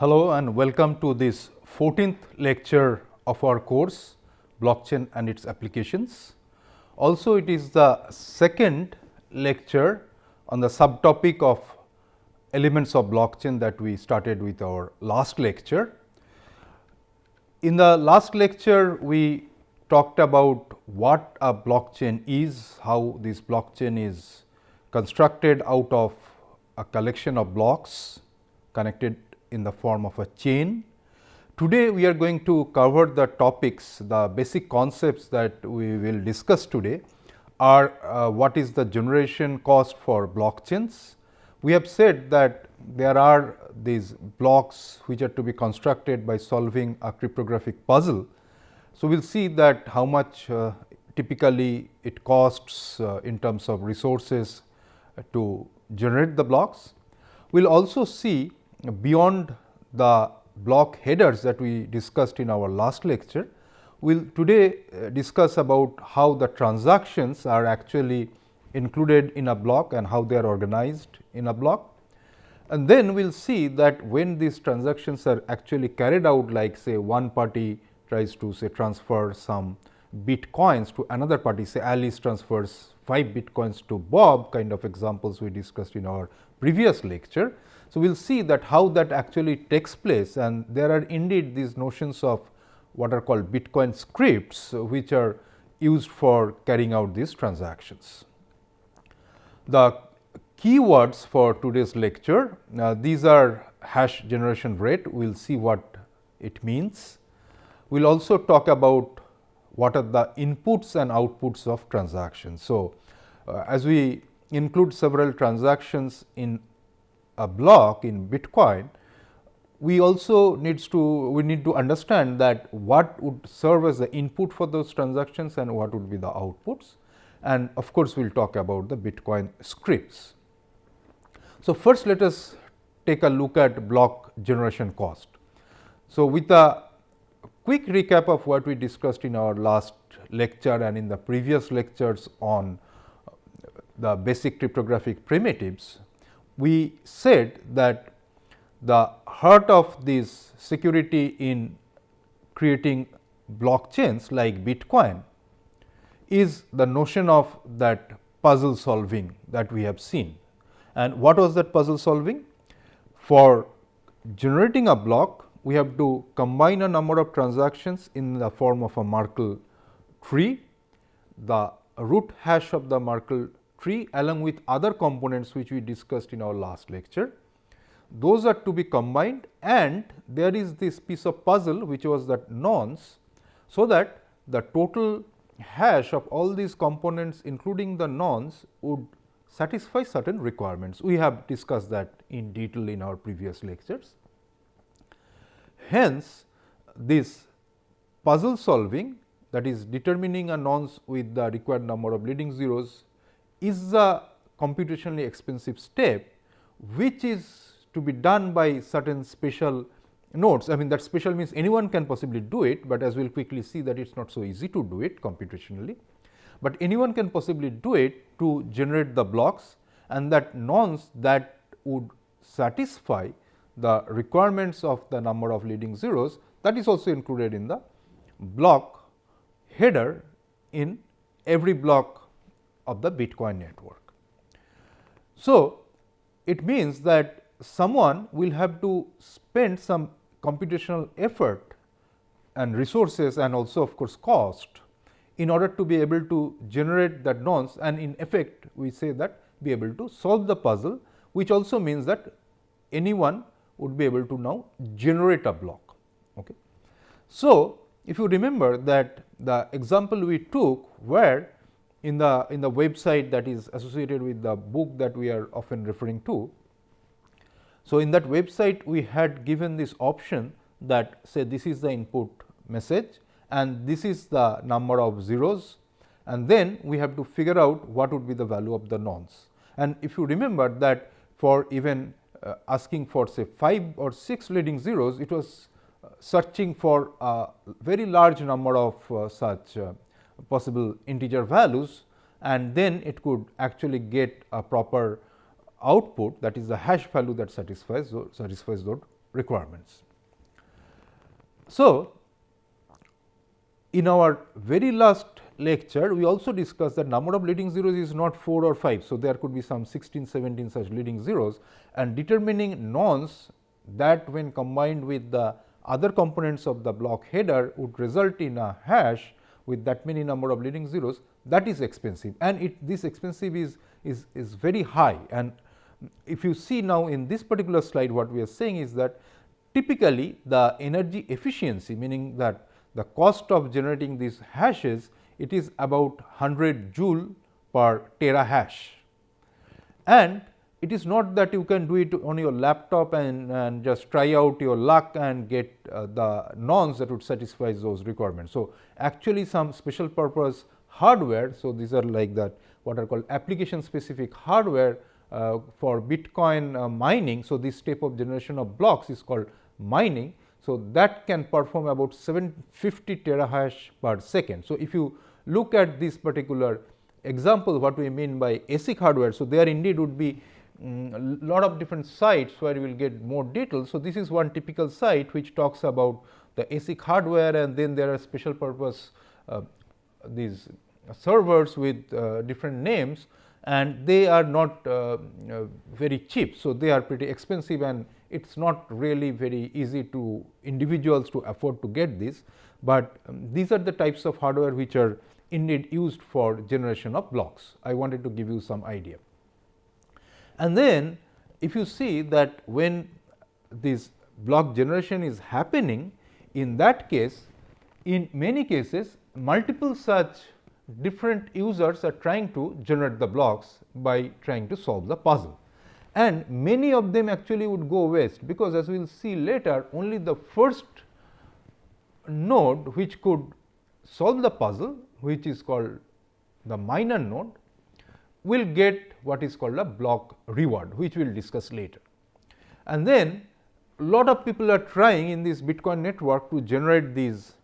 Hello and welcome to this 14th lecture of our course Blockchain and its Applications. Also, it is the second lecture on the subtopic of elements of blockchain that we started with our last lecture. In the last lecture, we talked about what a blockchain is, how this blockchain is constructed out of a collection of blocks connected in the form of a chain. Today, we are going to cover the topics, the basic concepts that we will discuss today are what is the generation cost for blockchains. We have said that there are these blocks which are to be constructed by solving a cryptographic puzzle. So, we will see that how much typically it costs in terms of resources to generate the blocks. We will also see beyond the block headers that we discussed in our last lecture. We will today discuss about how the transactions are actually included in a block and how they are organized in a block. And then we will see that when these transactions are actually carried out, like say one party tries to say transfer some bitcoins to another party, say Alice transfers 5 bitcoins to Bob, kind of examples we discussed in our previous lecture. So, we will see that how that actually takes place, and there are indeed these notions of what are called Bitcoin scripts, which are used for carrying out these transactions. The keywords for today's lecture, these are hash generation rate, we will see what it means. We will also talk about what are the inputs and outputs of transactions. So, as we include several transactions in a block in Bitcoin, we also need to understand that what would serve as the input for those transactions and what would be the outputs, and of course, we will talk about the Bitcoin scripts. So, first let us take a look at block generation cost. So, with a quick recap of what we discussed in our last lecture and in the previous lectures on the basic cryptographic primitives, we said that the heart of this security in creating blockchains like Bitcoin is the notion of that puzzle solving that we have seen. And what was that puzzle solving? For generating a block, we have to combine a number of transactions in the form of a Merkle tree, the root hash of the Merkle tree along with other components which we discussed in our last lecture. Those are to be combined, and there is this piece of puzzle which was that nonce, so that the total hash of all these components including the nonce would satisfy certain requirements. We have discussed that in detail in our previous lectures. Hence, this puzzle solving, that is determining a nonce with the required number of leading zeros, is a computationally expensive step, which is to be done by certain special nodes. I mean, that special means anyone can possibly do it, but as we will quickly see that it is not so easy to do it computationally, but anyone can possibly do it to generate the blocks, and that nonce that would satisfy the requirements of the number of leading zeros, that is also included in the block header in every block of the Bitcoin network. So, it means that someone will have to spend some computational effort and resources and also of course, cost in order to be able to generate that nonce, and in effect we say that be able to solve the puzzle, which also means that anyone would be able to now generate a block. Okay. So, if you remember that the example we took where in the website that is associated with the book that we are often referring to. So, in that website we had given this option that say this is the input message and this is the number of zeros, and then we have to figure out what would be the value of the nonce. And if you remember that for even asking for say 5 or 6 leading zeros, it was searching for a very large number of such possible integer values, and then it could actually get a proper output, that is the hash value that satisfies requirements. So, in our very last lecture, we also discussed that number of leading zeros is not 4 or 5. So, there could be some 16, 17 such leading zeros, and determining nonce that when combined with the other components of the block header would result in a hash with that many number of leading zeros, that is expensive, and this expensive is very high. And if you see now in this particular slide, what we are saying is that typically the energy efficiency, meaning that the cost of generating these hashes, it is about 100 joule per terahash. And it is not that you can do it on your laptop and just try out your luck and get the nonce that would satisfy those requirements. So, actually some special purpose hardware, so these are like that what are called application specific hardware for Bitcoin mining. So, this type of generation of blocks is called mining. So, that can perform about 750 terahash per second. So, if you look at this particular example, what we mean by ASIC hardware. So, there indeed would be lot of different sites where you will get more details. So, this is one typical site which talks about the ASIC hardware, and then there are special purpose these servers with different names, and they are not very cheap. So, they are pretty expensive, and it is not really very easy to individuals to afford to get this, but these are the types of hardware which are indeed used for generation of blocks. I wanted to give you some idea. And then if you see that when this block generation is happening, in that case, in many cases multiple such different users are trying to generate the blocks by trying to solve the puzzle, and many of them actually would go waste, because as we will see later, only the first node which could solve the puzzle, which is called the miner node, will get what is called a block reward, which we will discuss later. And then lot of people are trying in this Bitcoin network to generate these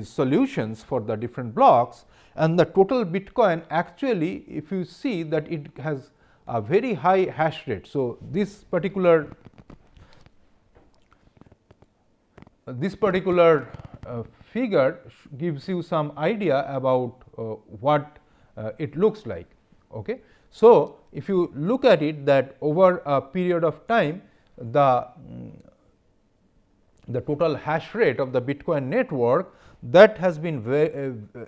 solutions for the different blocks, and the total Bitcoin actually, if you see that it has a very high hash rate. So, this particular figure gives you some idea about what it looks like. Okay. So, if you look at it, that over a period of time, the total hash rate of the Bitcoin network, that has been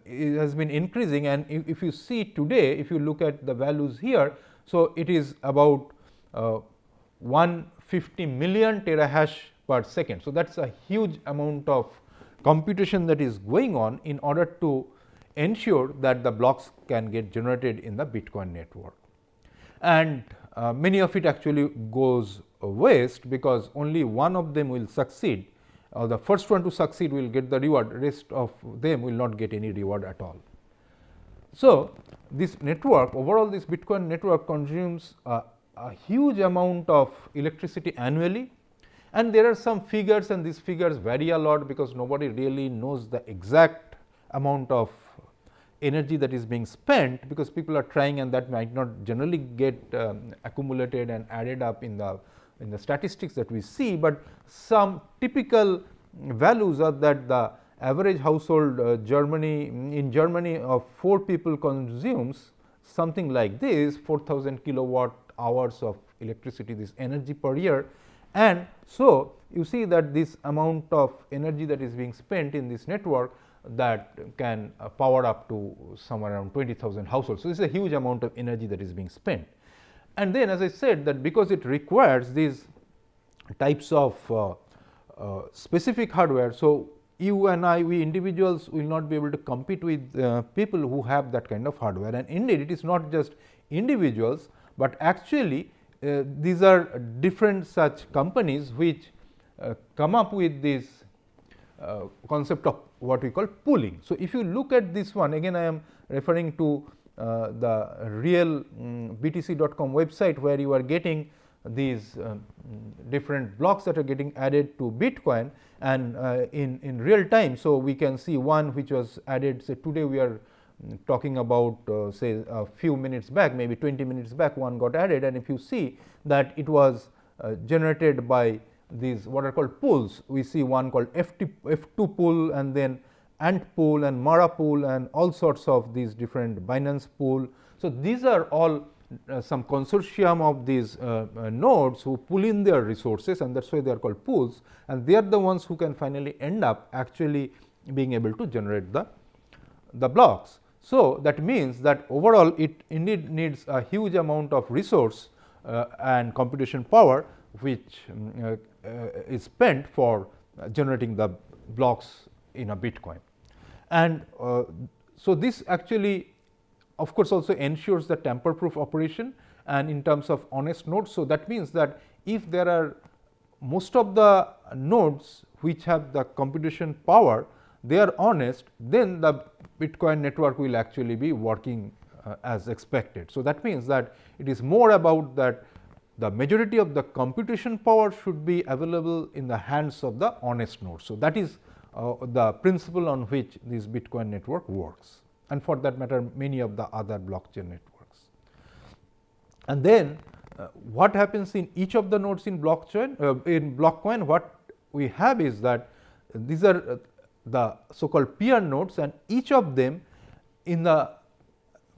increasing, and if you see today, if you look at the values here, so it is about 150 million terahash per second. So, that is a huge amount of computation that is going on in order to ensure that the blocks can get generated in the Bitcoin network. And many of it actually goes waste, because only one of them will succeed, or the first one to succeed will get the reward, rest of them will not get any reward at all. So, this network, overall this Bitcoin network consumes a huge amount of electricity annually, and there are some figures, and these figures vary a lot, because nobody really knows the exact amount of energy that is being spent, because people are trying, and that might not generally get accumulated and added up in the statistics that we see, but some typical values are that the average household in Germany of 4 people consumes something like this 4,000 kilowatt hours of electricity, this energy per year. And so, you see that this amount of energy that is being spent in this network, that can power up to somewhere around 20,000 households. So, this is a huge amount of energy that is being spent. And then, as I said, that because it requires these types of specific hardware. So, you and I, we individuals will not be able to compete with people who have that kind of hardware, and indeed it is not just individuals, but actually these are different such companies which come up with this concept of what we call pooling. So, if you look at this one, again I am referring to the real BTC.com website, where you are getting these different blocks that are getting added to Bitcoin, and in real time. So, we can see one which was added, say today we are talking about say a few minutes back, maybe 20 minutes back, one got added, and if you see that it was generated by these what are called pools. We see one called F2 pool, and then Ant pool and Mara pool, and all sorts of these different Binance pool. So, these are all some consortium of these nodes who pull in their resources, and that is why they are called pools, and they are the ones who can finally end up actually being able to generate the blocks. So, that means that overall it indeed needs a huge amount of resource and computation power, which is spent for generating the blocks in a Bitcoin. And so, this actually of course also ensures the tamper proof operation and in terms of honest nodes. So, that means that if there are most of the nodes which have the computation power, they are honest, then the Bitcoin network will actually be working as expected. So, that means that it is more about that the majority of the computation power should be available in the hands of the honest nodes. So, that is the principle on which this Bitcoin network works, and for that matter many of the other blockchain networks. And then what happens in each of the nodes in blockchain in Blockcoin, what we have is that these are the so called peer nodes, and each of them in the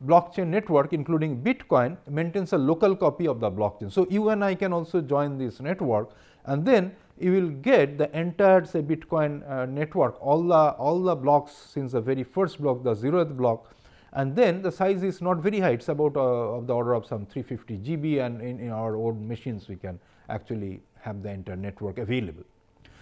blockchain network including Bitcoin maintains a local copy of the blockchain. So, you and I can also join this network, and then you will get the entire say Bitcoin network, all the blocks since the very first block, the 0th block, and then the size is not very high, it is about of the order of some 350 GB, and in our own machines we can actually have the entire network available.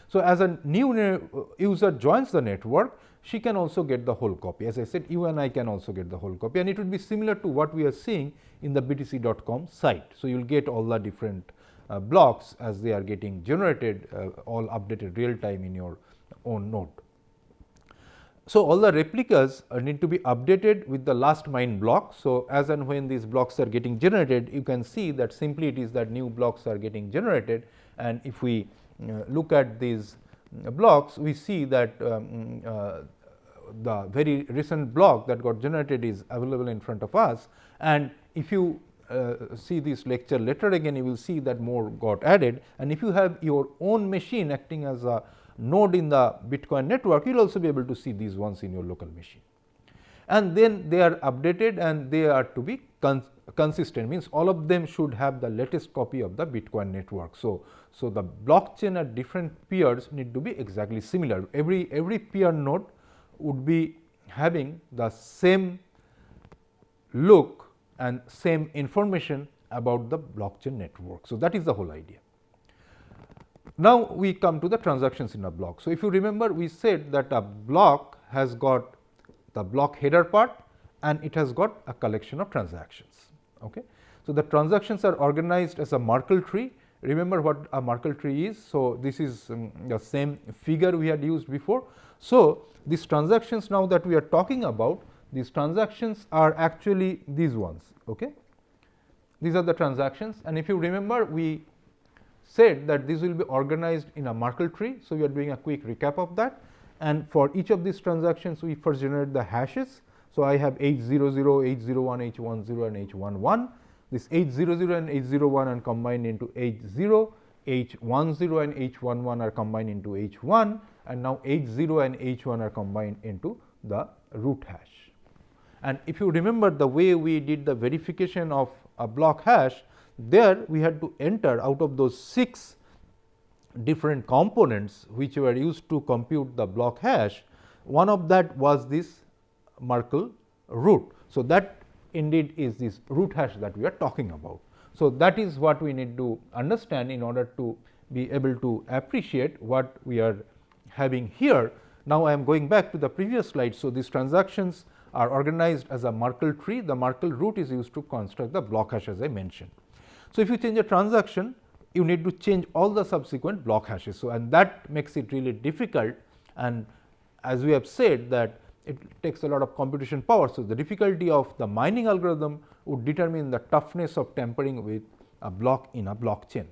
So, as a new user joins the network, she can also get the whole copy. As I said, you and I can also get the whole copy, and it would be similar to what we are seeing in the BTC.com site. So, you will get all the different blocks as they are getting generated, all updated real time in your own node. So, all the replicas need to be updated with the last mine block. So, as and when these blocks are getting generated, you can see that simply it is that new blocks are getting generated, and if we look at these blocks, we see that the very recent block that got generated is available in front of us, and if you see this lecture later again, you will see that more got added, and if you have your own machine acting as a node in the Bitcoin network, you will also be able to see these ones in your local machine. And then they are updated and they are to be consistent, means all of them should have the latest copy of the Bitcoin network. So, the blockchain at different peers need to be exactly similar. Every peer node would be having the same look and same information about the blockchain network. So, that is the whole idea. Now, we come to the transactions in a block. So, if you remember, we said that a block has got the block header part and it has got a collection of transactions. Okay. So, the transactions are organized as a Merkle tree. Remember what a Merkle tree is. So, this is the same figure we had used before. So, these transactions now that we are talking about, these transactions are actually these ones. Okay. These are the transactions, and if you remember, we said that this will be organized in a Merkle tree. So, we are doing a quick recap of that, and for each of these transactions we first generate the hashes. So, I have H00, H01, H10 and H11. This H00 and H01 are combined into H0, H10 and H11 are combined into H1, and now H0 and H1 are combined into the root hash. And if you remember the way we did the verification of a block hash, there we had to enter out of those 6 different components which were used to compute the block hash, one of that was this Merkle root. So, that indeed is this root hash that we are talking about. So, that is what we need to understand in order to be able to appreciate what we are having here. Now, I am going back to the previous slide. So, these transactions are organized as a Merkle tree. The Merkle root is used to construct the block hash, as I mentioned. So, if you change a transaction, you need to change all the subsequent block hashes. So, and that makes it really difficult, and as we have said that it takes a lot of computation power. So, the difficulty of the mining algorithm would determine the toughness of tampering with a block in a blockchain.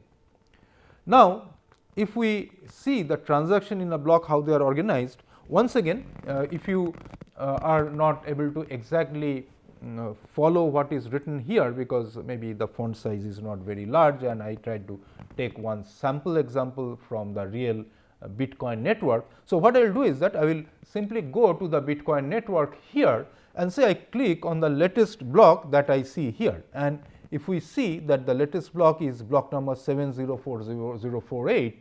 Now, if we see the transaction in a block, how they are organized, once again if you are not able to exactly follow what is written here, because maybe the font size is not very large, and I tried to take one sample example from the real Bitcoin network. So, what I will do is that I will simply go to the Bitcoin network here and say I click on the latest block that I see here, and if we see that the latest block is block number 7040048,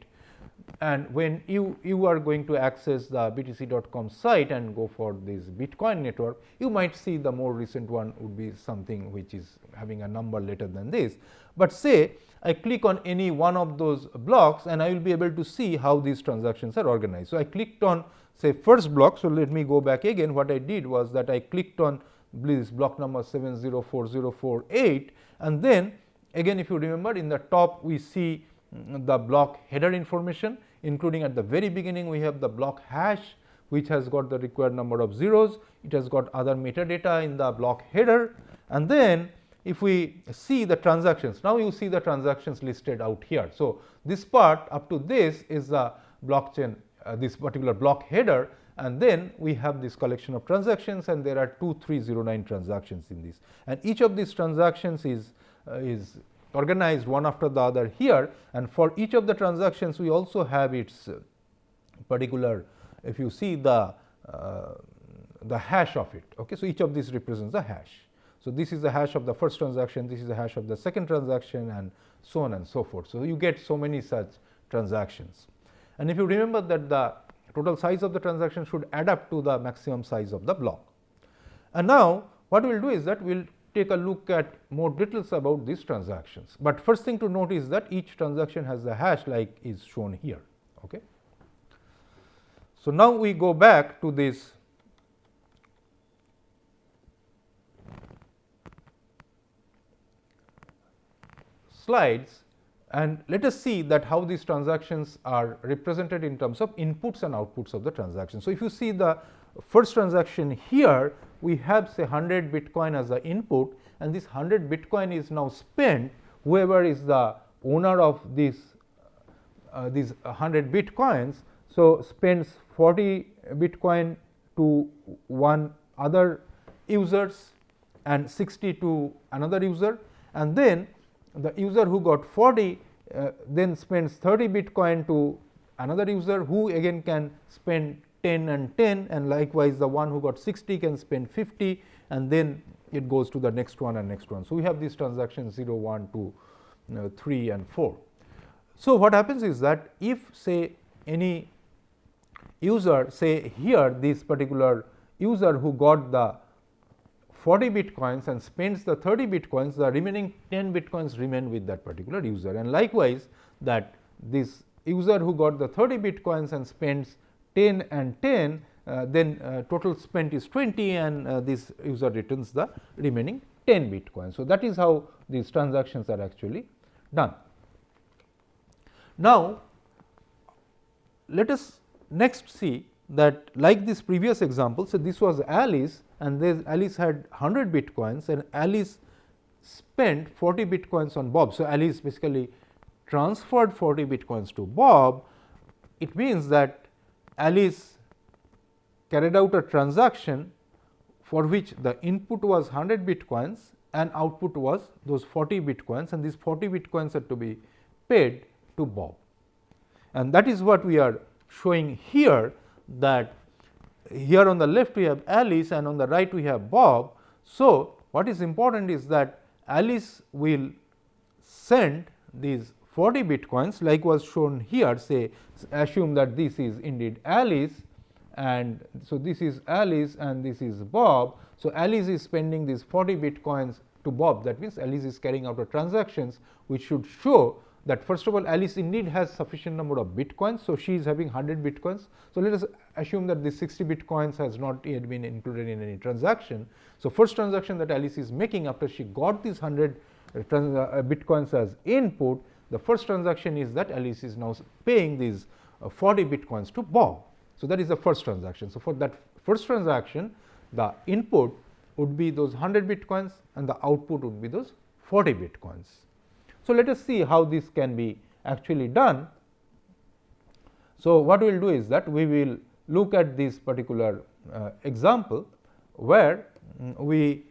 and when you are going to access the btc.com site and go for this Bitcoin network, you might see the more recent one would be something which is having a number later than this. But say I click on any one of those blocks and I will be able to see how these transactions are organized. So, I clicked on say first block. So, let me go back again. What I did was that I clicked on this block number 7040048, and then again, if you remember, in the top we see the block header information, including at the very beginning we have the block hash, which has got the required number of zeros. It has got other metadata in the block header, and then if we see the transactions, now you see the transactions listed out here. So, this part up to this is the blockchain, this particular block header, and then we have this collection of transactions, and there are 2309 transactions in this, and each of these transactions is organized one after the other here, and for each of the transactions we also have its particular, if you see the hash of it. Okay. So, each of these represents the hash. So, this is the hash of the first transaction, this is the hash of the second transaction, and so on and so forth. So, you get so many such transactions, and if you remember that the total size of the transaction should add up to the maximum size of the block. And now, what we will do is that we will take a look at more details about these transactions. But first thing to note is that each transaction has the hash like is shown here. Okay. So, now we go back to this slides, and let us see that how these transactions are represented in terms of inputs and outputs of the transaction. So, if you see the first transaction here, we have say 100 Bitcoin as the input, and this 100 Bitcoin is now spent. Whoever is the owner of these 100 Bitcoins, so spends 40 Bitcoin to one other users and 60 to another user, and then the user who got 40 then spends 30 Bitcoin to another user, who again can spend 10 and 10, and likewise the one who got 60 can spend 50, and then it goes to the next one and next one. So, we have these transactions 0, 1, 2, 3 and 4. So, what happens is that if say any user, say here this particular user who got the 40 Bitcoins and spends the 30 Bitcoins, the remaining 10 Bitcoins remain with that particular user, and likewise that this user who got the 30 Bitcoins and spends 10 and 10, then total spent is 20, and this user returns the remaining 10 Bitcoins. So, that is how these transactions are actually done. Now, let us next see that like this previous example. So, this was Alice, and Alice had 100 Bitcoins, and Alice spent 40 Bitcoins on Bob. So, Alice basically transferred 40 Bitcoins to Bob. It means that Alice carried out a transaction for which the input was 100 Bitcoins and output was those 40 Bitcoins, and these 40 Bitcoins are to be paid to Bob. And that is what we are showing here, that here on the left we have Alice and on the right we have Bob. So, what is important is that Alice will send these 40 Bitcoins like was shown here, say assume that this is indeed Alice, and so this is Alice and this is Bob. So, Alice is spending these 40 Bitcoins to Bob, that means Alice is carrying out a transactions which should show that first of all Alice indeed has sufficient number of Bitcoins. So, she is having 100 Bitcoins. So, let us assume that this 60 Bitcoins has not yet been included in any transaction. So, first transaction that Alice is making after she got these 100 Bitcoins as input, the first transaction is that Alice is now paying these 40 Bitcoins to Bob. So, that is the first transaction. So, for that first transaction, the input would be those 100 Bitcoins and the output would be those 40 Bitcoins. So, let us see how this can be actually done. So, what we will do is that we will look at this particular example where we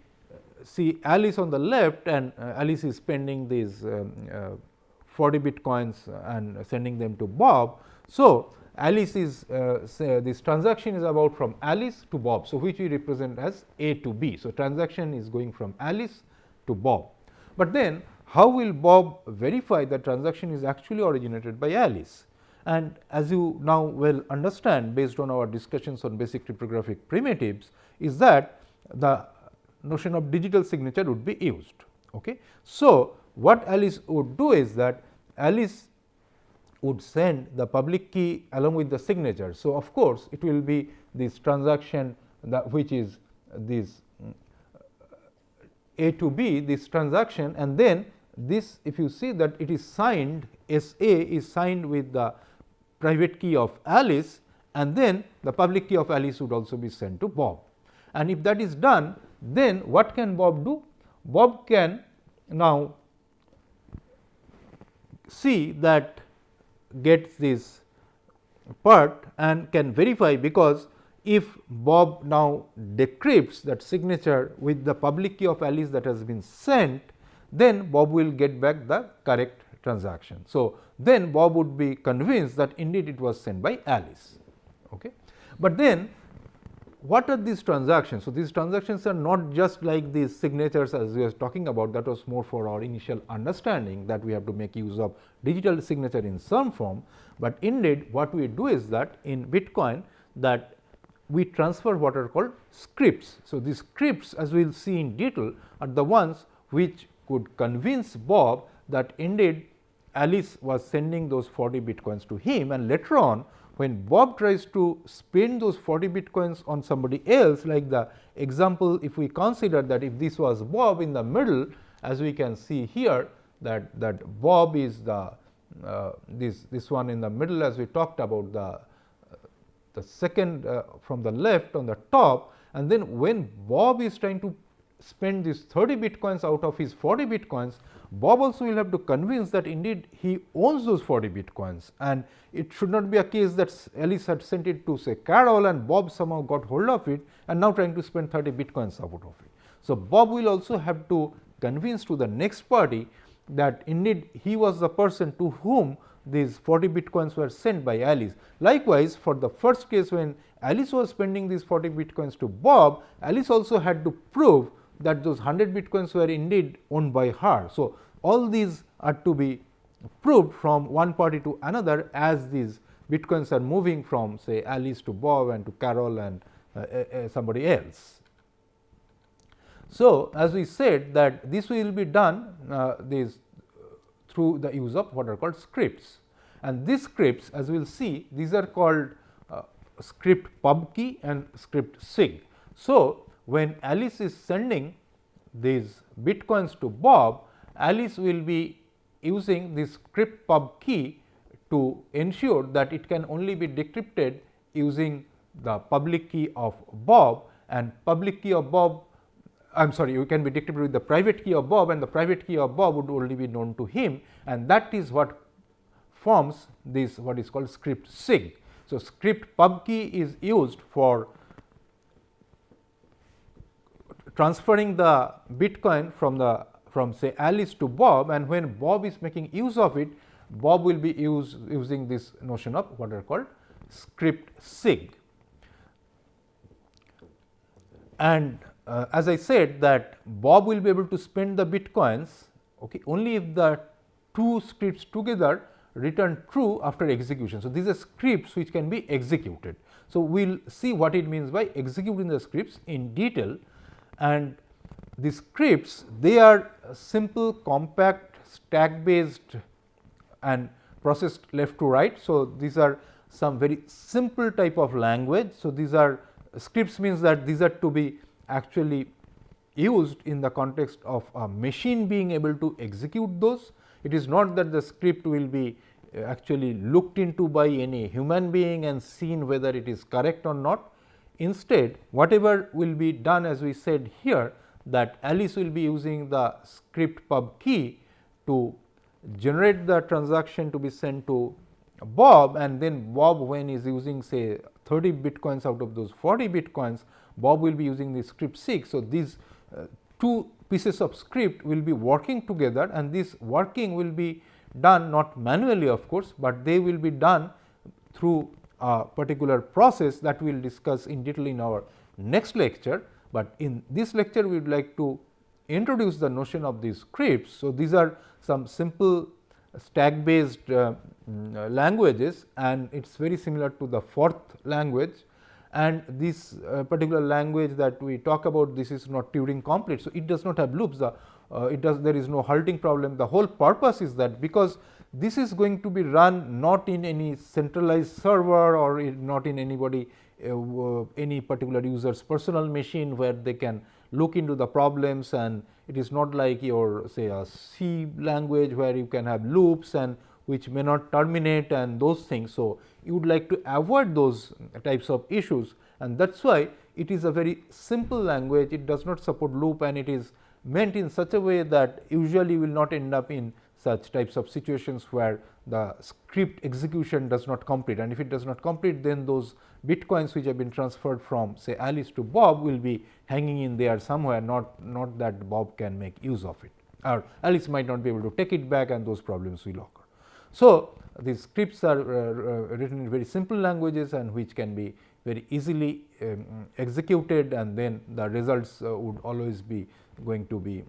see Alice on the left, and Alice is spending these 40 bitcoins and sending them to Bob. So, Alice is this transaction is about from Alice to Bob. So, which we represent as A to B. So, transaction is going from Alice to Bob, but then how will Bob verify that transaction is actually originated by Alice? And as you now well understand based on our discussions on basic cryptographic primitives, is that the notion of digital signature would be used. Okay. So, what Alice would do is that Alice would send the public key along with the signature. So, of course, it will be this transaction that which is this A to B, this transaction, and then this, if you see that it is signed, S A is signed with the private key of Alice, and then the public key of Alice would also be sent to Bob. And if that is done, then what can Bob do? Bob can now see that gets this part and can verify, because if Bob now decrypts that signature with the public key of Alice that has been sent, then Bob will get back the correct transaction. So, then Bob would be convinced that indeed it was sent by Alice. Okay. But then what are these transactions? So, these transactions are not just like these signatures as we were talking about, that was more for our initial understanding that we have to make use of digital signature in some form, but indeed what we do is that in Bitcoin that we transfer what are called scripts. So, these scripts, as we will see in detail, are the ones which could convince Bob that indeed Alice was sending those 40 bitcoins to him, and later on when Bob tries to spend those 40 bitcoins on somebody else, like the example, if we consider that if this was Bob in the middle, as we can see here that Bob is the this one in the middle, as we talked about the second from the left on the top, and then when Bob is trying to spend these 30 bitcoins out of his 40 bitcoins, Bob also will have to convince that indeed he owns those 40 bitcoins, and it should not be a case that Alice had sent it to say Carol and Bob somehow got hold of it and now trying to spend 30 bitcoins out of it. So, Bob will also have to convince to the next party that indeed he was the person to whom these 40 bitcoins were sent by Alice. Likewise, for the first case when Alice was spending these 40 bitcoins to Bob, Alice also had to prove that those 100 bitcoins were indeed owned by her. So, all these are to be proved from one party to another as these bitcoins are moving from say Alice to Bob and to Carol and somebody else. So, as we said that this will be done through the use of what are called scripts, and these scripts, as we will see, these are called script pub key and script sig. So, when Alice is sending these bitcoins to Bob, Alice will be using this script pub key to ensure that it can only be decrypted using the public key of Bob, and public key of Bob, I am sorry, you can be decrypted with the private key of Bob, and the private key of Bob would only be known to him, and that is what forms this what is called script sig. So, script pub key is used for transferring the bitcoin from say Alice to Bob, and when Bob is making use of it, Bob will be using this notion of what are called script sig. And as I said that Bob will be able to spend the bitcoins only if the two scripts together return true after execution. So, these are scripts which can be executed. So, we will see what it means by executing the scripts in detail, and the scripts, they are simple, compact, stack based and processed left to right. So, these are some very simple type of language. So, these are scripts means that these are to be actually used in the context of a machine being able to execute those. It is not that the script will be actually looked into by any human being and seen whether it is correct or not. Instead, whatever will be done, as we said here, that Alice will be using the script pub key to generate the transaction to be sent to Bob, and then Bob, when is using say 30 bitcoins out of those 40 bitcoins, Bob will be using the script sig. So, these two pieces of script will be working together, and this working will be done not manually of course, but they will be done through a particular process that we will discuss in detail in our next lecture. But in this lecture we would like to introduce the notion of these scripts. So, these are some simple stack based languages, and it is very similar to the Forth language, and this particular language that we talk about, this is not Turing complete. So, it does not have loops, there is no halting problem. The whole purpose is that because this is going to be run not in any centralized server or not in anybody any particular user's personal machine where they can look into the problems, and it is not like your say a C language where you can have loops and which may not terminate and those things. So, you would like to avoid those types of issues, and that is why it is a very simple language. It does not support loop, and it is meant in such a way that usually will not end up in such types of situations where the script execution does not complete, and if it does not complete, then those bitcoins which have been transferred from say Alice to Bob will be hanging in there somewhere, not that Bob can make use of it, or Alice might not be able to take it back, and those problems will occur. So, these scripts are written in very simple languages and which can be very easily executed, and then the results would always be going to be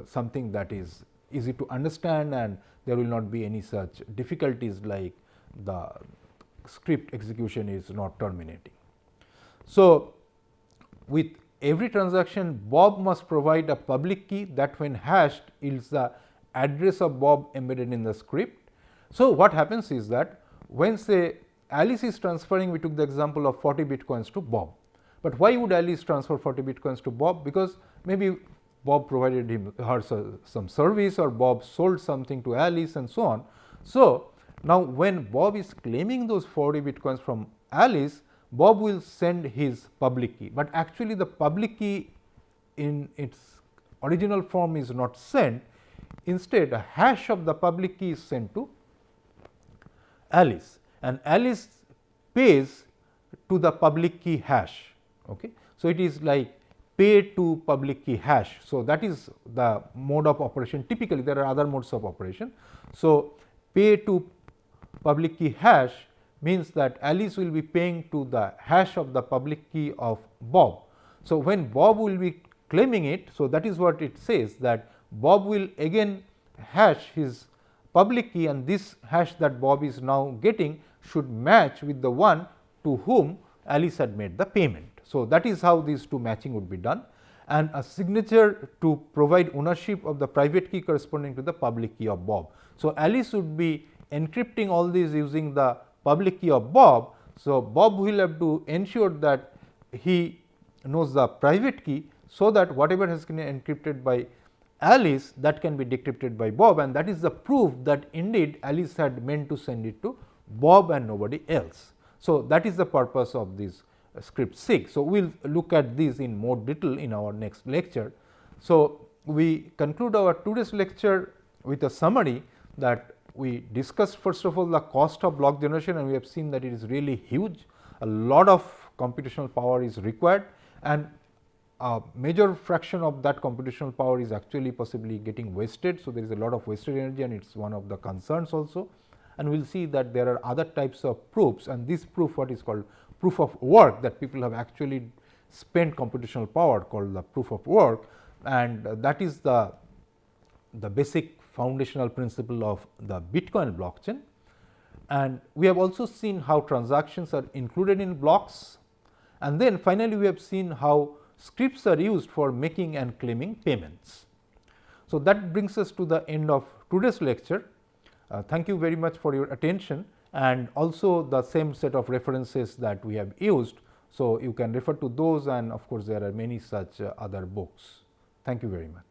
something that is easy to understand, and there will not be any such difficulties like the script execution is not terminating. So, with every transaction, Bob must provide a public key that when hashed yields the address of Bob embedded in the script. So, what happens is that when say Alice is transferring, we took the example of 40 bitcoins to Bob, but why would Alice transfer 40 bitcoins to Bob? Because maybe Bob provided her some service, or Bob sold something to Alice and so on. So, now when Bob is claiming those 40 bitcoins from Alice, Bob will send his public key, but actually the public key in its original form is not sent. Instead, a hash of the public key is sent to Alice, and Alice pays to the public key hash. Okay. So, it is like pay to public key hash. So, that is the mode of operation. Typically, there are other modes of operation. So, pay to public key hash means that Alice will be paying to the hash of the public key of Bob. So, when Bob will be claiming it, so that is what it says, that Bob will again hash his public key, and this hash that Bob is now getting should match with the one to whom Alice had made the payment. So, that is how these two matching would be done, and a signature to provide ownership of the private key corresponding to the public key of Bob. So, Alice would be encrypting all these using the public key of Bob. So, Bob will have to ensure that he knows the private key, so that whatever has been encrypted by Alice, that can be decrypted by Bob, and that is the proof that indeed Alice had meant to send it to Bob and nobody else. So, that is the purpose of this script SIG. So, we will look at these in more detail in our next lecture. So, we conclude our today's lecture with a summary that we discussed first of all the cost of block generation, and we have seen that it is really huge. A lot of computational power is required, and a major fraction of that computational power is actually possibly getting wasted. So, there is a lot of wasted energy, and it is one of the concerns also, and we will see that there are other types of proofs, and this proof what is called proof of work, that people have actually spent computational power, called the proof of work, and that is the basic foundational principle of the Bitcoin blockchain. And we have also seen how transactions are included in blocks, and then finally, we have seen how scripts are used for making and claiming payments. So, that brings us to the end of today's lecture. Thank you very much for your attention, and also the same set of references that we have used. So, you can refer to those, and of course, there are many such other books. Thank you very much.